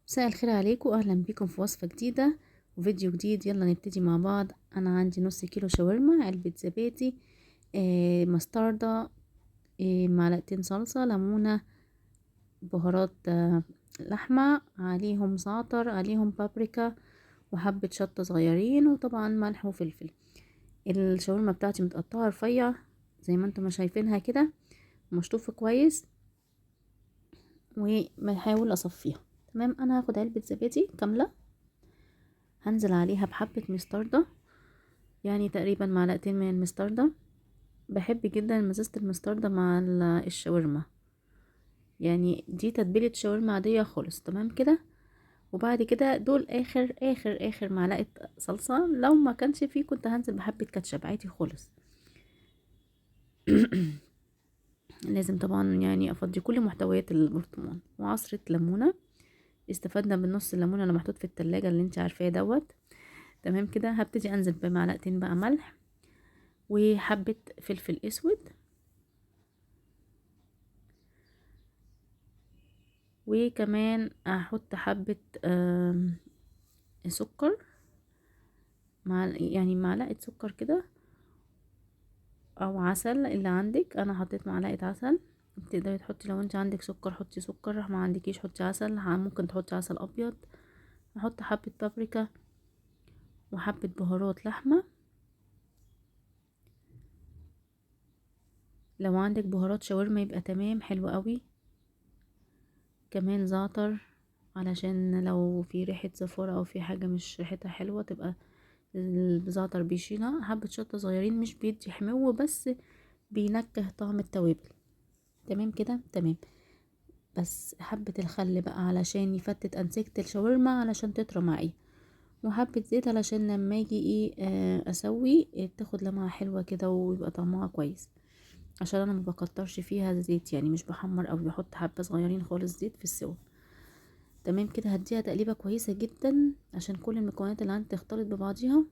مساء الخير عليكم، اهلا بيكم في وصفة جديدة وفيديو جديد. يلا نبتدي مع بعض. انا عندي نص كيلو شاورما، علبة زبادي، مستردة، معلقتين صلصة، ليمونة، بهارات، لحمة، عليهم زعتر، عليهم بابريكا، وحبة شطة صغيرين، وطبعا ملح وفلفل. الشاورما بتاعتي متقطعة رفيع زي ما انتم ما شايفينها كده، مشطوفة كويس، وبحاول اصفيها. تمام، انا هاخد علبة زبادي كاملة، هنزل عليها بحبة مستردة، يعني تقريبا معلقتين من المستردة. بحب جدا مزازة المستردة مع الشاورما، يعني دي تتبيلة شاورما عادية خالص. تمام كده. وبعد كده دول اخر معلقة صلصة، لو ما كانش فيه كنت هنزل بحبة كاتشب عادي خالص. لازم طبعا يعني افضي كل محتويات البرطمان، وعصرة ليمونة. استفدنا بالنص الليمونة اللي محطوط في التلاجة اللي انت عارفاه دوت. تمام كده. هبتدي انزل بمعلقتين بقى ملح، وحبة فلفل اسود، وكمان احط حبة سكر، يعني معلقة سكر كده، او عسل اللي عندك. انا حطيت معلقة عسل، تقدري تحطي لو انت عندك سكر حطي سكر، ما عندكيش حطي عسل، ممكن تحطي عسل ابيض. احط حبة بابريكا، وحبة بهارات لحمة. لو عندك بهارات شاورما يبقى تمام، حلو قوي. كمان زعتر، علشان لو في ريحة زفارة او في حاجة مش ريحتها حلوة تبقى الزعتر بيشيلها. حبة شطة صغيرين، مش بيدي حمو بس بينكه طعم التوابل. تمام كده تمام. بس حبة الخل بقى علشان يفتت انسجة الشاورما علشان تطرى معايا، وحبة زيت علشان لما اجي اسوي تاخد لمعة حلوة كده ويبقى طعمها كويس، عشان انا ما بكترش فيها زيت، يعني مش بحمر او بحط حبة صغيرين خالص زيت في السوا. تمام كده. هديها تقليبة كويسة جدا عشان كل المكونات اللي عندي تختلط ببعضيها.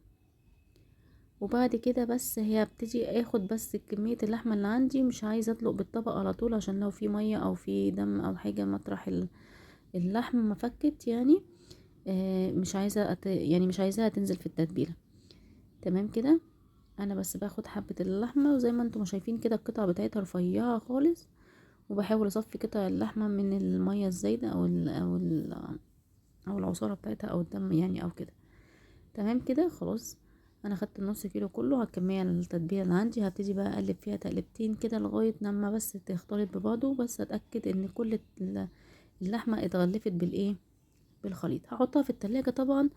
وبعد كده بس هي ابتدي اخد بس كمية اللحمة اللي عندي، مش عايزة ادلق بالطبق على طول عشان لو في مية او في دم او حاجة مطرح اللحم ما فكت يعني. مش عايزة يعني مش عايزاها تنزل في التتبيلة. تمام كده. انا بس باخد حبة اللحمة، وزي ما انتم شايفين كده القطع بتاعتها رفيعة خالص، وبحاول اصفي قطع اللحمة من المية الزايدة او العصارة بتاعتها او الدم يعني او كده. تمام كده خلاص. انا خدت النص كيلو كله، هكمل التتبيله اللي عندي. هبتدي بقى اقلب فيها تقلبتين كده لغايه لما بس تختلط ببعضه، بس اتاكد ان كل اللحمه اتغلفت بالخليط. هحطها في التلاجة طبعا،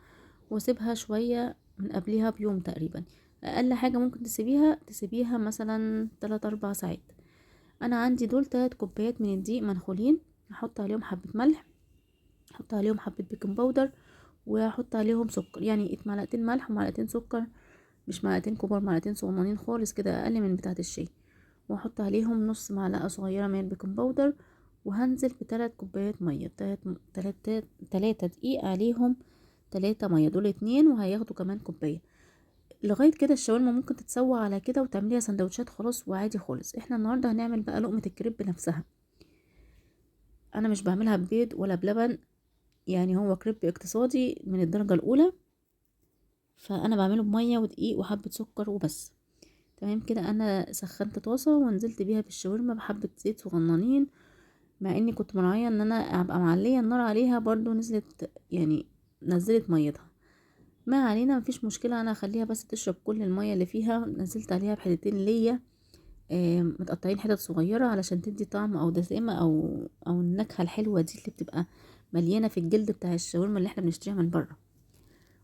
واسيبها شويه من قبلها بيوم تقريبا. اقل حاجه ممكن تسيبيها مثلا 3 4 ساعات. انا عندي دول 3 كوبايات من الدقيق منخولين، هحط عليهم حبه ملح، احط عليهم حبه بيكنج باودر، واحط عليهم سكر، يعني معلقتين ملح ومعلقتين سكر، مش معلقتين كبار، معلقتين صغننين خالص كده، اقل من بتاعه الشاي. واحط عليهم نص معلقه صغيره من البيكنج باودر، وهنزل ب3 كوبايات ميه، تلاتة دقيق عليهم 3 ميه، دول 2 وهياخدوا كمان كوبايه. لغايه كده الشاورما ممكن تتسوى على كده وتعمليها سندوتشات خلاص وعادي خالص. احنا النهارده هنعمل بقى لقمه الكريب نفسها. انا مش بعملها ببيض ولا بلبن، يعني هو كريب اقتصادي من الدرجه الاولى، فانا بعمله بميه ودقيق وحبه سكر وبس. تمام كده. انا سخنت طاسه ونزلت بيها بالشاورما بحبه زيت صغننين، مع اني كنت مراعيه ان انا ابقى معليه النار عليها، برضو نزلت يعني نزلت ميتها. ما علينا، مفيش مشكله، انا اخليها بس تشرب كل الميه اللي فيها. نزلت عليها بحتتين ليا متقطعين حتت صغيره علشان تدي طعم او دسامه او النكهه الحلوه دي اللي بتبقى مليانه في الجلد بتاع الشاورما اللي احنا بنشتريها من بره.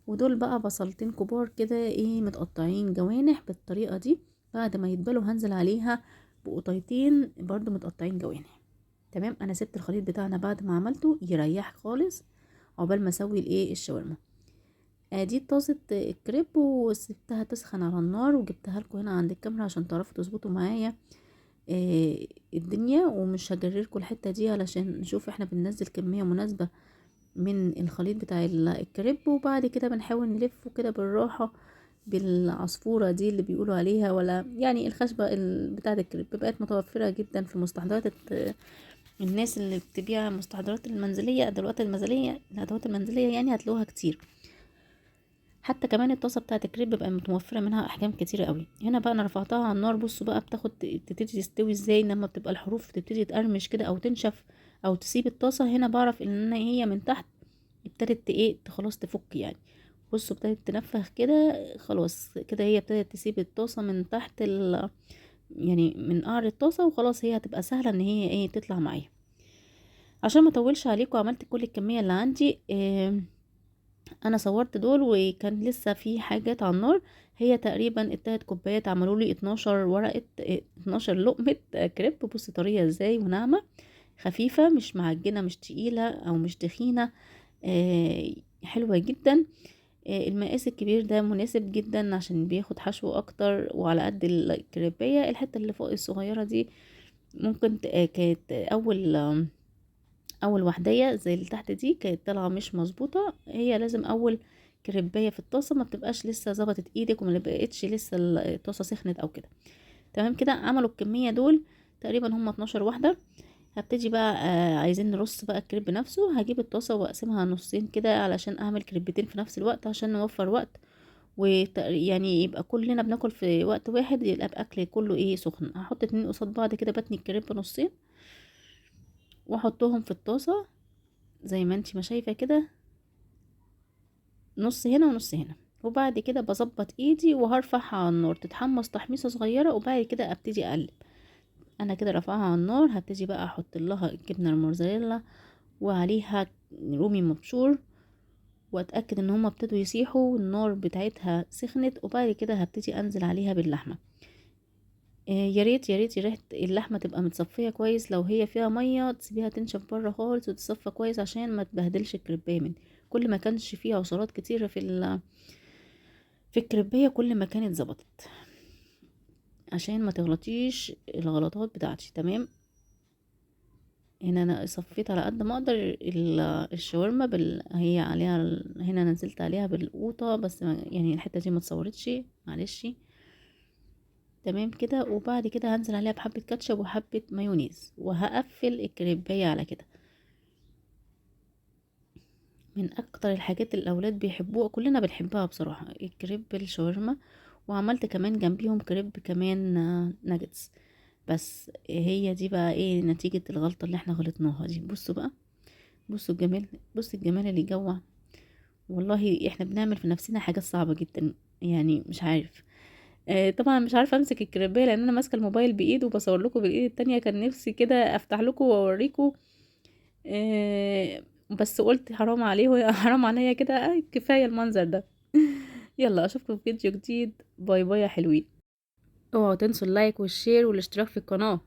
ودول بقى بصلتين كبار كده متقطعين جوانح بالطريقة دي. بعد ما يتبلوا هنزل عليها بقطيتين برضو متقطعين جوانح. تمام. انا سبت الخليط بتاعنا بعد ما عملته يريح خالص عقبال ما اسوي الشاورما. ادي طاسة الكريب وسبتها تسخن على النار، وجبتها لكم هنا عند الكاميرا عشان تعرفوا تظبطوا معايا الدنيا. ومش هجرلكوا الحتة دي علشان نشوف احنا بننزل كمية مناسبة من الخليط بتاع الكريب، وبعد كده بنحاول نلفه كده بالراحة بالعصفورة دي اللي بيقولوا عليها، ولا يعني الخشبة بتاعة الكريب بقت متوفرة جدا في مستحضرات الناس اللي بتبيع مستحضرات المنزلية، الادوات المنزلية يعني هتلاقوها كتير. حتى كمان الطاسه بتاعه الكريب بيبقى متوفره منها احجام كتيره قوي. هنا بقى انا رفعتها على النار. بصوا بقى بتاخد تبتدي تستوي ازاي لما بتبقى الحروف تبتدي تقرمش كده او تنشف او تسيب الطاسه. هنا بعرف ان هي من تحت ابتدت خلاص تفك يعني. بصوا ابتدت تنفخ كده، خلاص كده هي ابتدت تسيب الطاسه من تحت يعني من قعر الطاسه، وخلاص هي هتبقى سهله ان هي تطلع معايا. عشان ما اطولش عليكم عملت كل الكميه اللي عندي. انا صورت دول وكان لسه في حاجات على النار. هي تقريبا التلات كوبايات عملوا لي 12 ورقة 12 لقمة كريب. بص طرية ازاي وناعمة خفيفة، مش معجنة مش تقيلة او مش تخينة. حلوة جدا. المقاس الكبير ده مناسب جدا عشان بياخد حشو اكتر، وعلى قد الكريبية. الحتة اللي فوق الصغيرة دي ممكن كانت اول وحدية زي اللي تحت دي كانت طالعه مش مظبوطه. هي لازم اول كريبايه في الطاسه ما بتبقاش لسه ظبطت ايدك وما بقتش لسه الطاسه سخنت او كده. تمام كده. عملوا الكميه دول تقريبا هم 12 واحده. هبتدي بقى عايزين نرص بقى الكريب نفسه. هجيب الطاسه واقسمها نصين كده علشان اعمل كريبتين في نفس الوقت عشان نوفر وقت، ويعني يبقى كلنا بناكل في وقت واحد، يبقى الاكل كله سخن. هحط اتنين قصاد بعض كده، بتني الكريب نصين واحطهم في الطاسه زي ما انتي ما شايفة كده، نص هنا ونص هنا. وبعد كده بظبط ايدي وهرفعها على النار تتحمص تحميصة صغيرة، وبعد كده ابتدي اقلب. انا كده رفعها على النار. هبتدي بقى احط لها الجبنة الموزاريلا وعليها رومي مبشور، واتاكد ان هما ابتدوا يسيحوا والنار بتاعتها سخنت. وبعد كده هبتدي انزل عليها باللحمة. يا ريت يا ريت ريحة اللحمة تبقى متصفية كويس. لو هي فيها مية تسيبيها تنشف بره خالص وتتصفى كويس عشان ما تبهدلش الكريباية مني. كل ما كانش فيها عصارات كتيرة في الكريباية كل ما كانت ظبطت، عشان ما تغلطيش الغلطات بتاعتي. تمام. هنا انا صفيت على قد ما اقدر الشاورما هي عليها هنا نزلت عليها بالقوطة بس يعني الحتة دي ما اتصورتش، معلش. تمام كده. وبعد كده هنزل عليها بحبة كاتشب وحبة مايونيز، وهقفل الكريباية على كده. من اكتر الحاجات اللي الاولاد بيحبوها، كلنا بنحبها بصراحة، الكريب الشاورما. وعملت كمان جنبيهم كريب كمان ناجتس. بس هي دي بقى نتيجة الغلطة اللي احنا غلطناها دي. بصوا بقى، بصوا الجمال، بصوا الجمال اللي جوه. والله احنا بنعمل في نفسنا حاجات صعبة جدا، يعني مش عارف. طبعا مش عارفه امسك الكريبيه لان انا ماسكه الموبايل بايد وبصور لكم بالايد التانية. كان نفسي كده افتح لكم واوريكم. بس قلت حرام عليه حرام عليا كده. كفايه المنظر ده. يلا اشوفكم في فيديو جديد. باي باي يا حلوين. اوعوا تنسوا اللايك والشير والاشتراك في القناه.